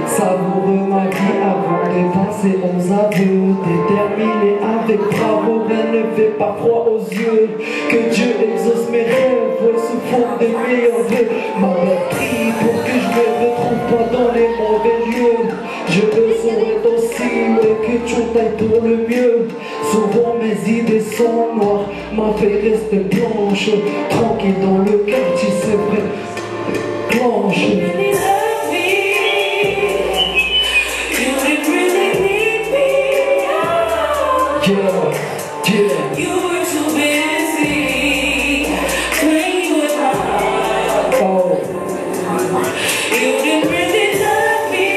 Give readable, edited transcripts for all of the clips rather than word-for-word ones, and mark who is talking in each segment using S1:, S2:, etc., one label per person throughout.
S1: Savoure ma vie avant de passer aux aveux. Déterminé avec bravoure, elle ne fait pas froid aux yeux. Que Dieu exauce mes rêves, ouais, sous forme de meilleurs vœux. Ma mère prie pour que je me retrouve pas dans les mauvais lieux. Je le saurais aussi, mais que tout aille pour le mieux. Souvent mes idées sont noires, ma vie reste blanche. Tranquille dans le quartier, c'est vrai, clanche.
S2: You were too busy playing with my heart. You didn't really love me.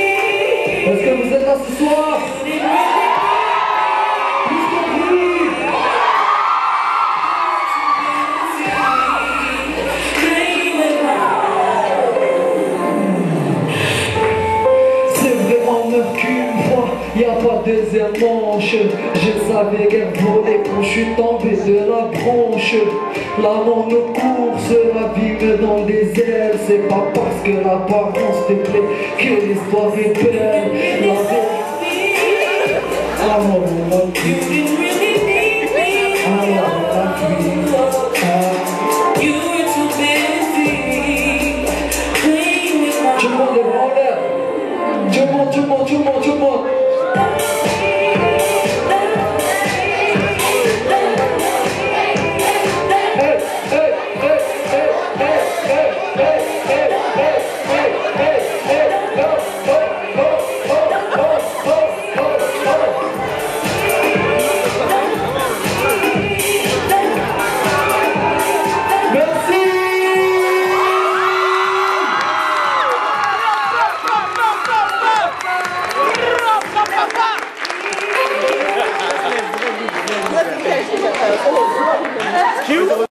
S1: Est-ce que vous êtes là ce soir? Y'a pas de deuxième manche. Je savais qu'elle volait quand je suis tombé de la branche. L'amour nous course, la vie me donne des ailes. C'est pas parce que l'apparence te plaît que l'histoire est belle. Amour, tout le monde.
S3: Cute.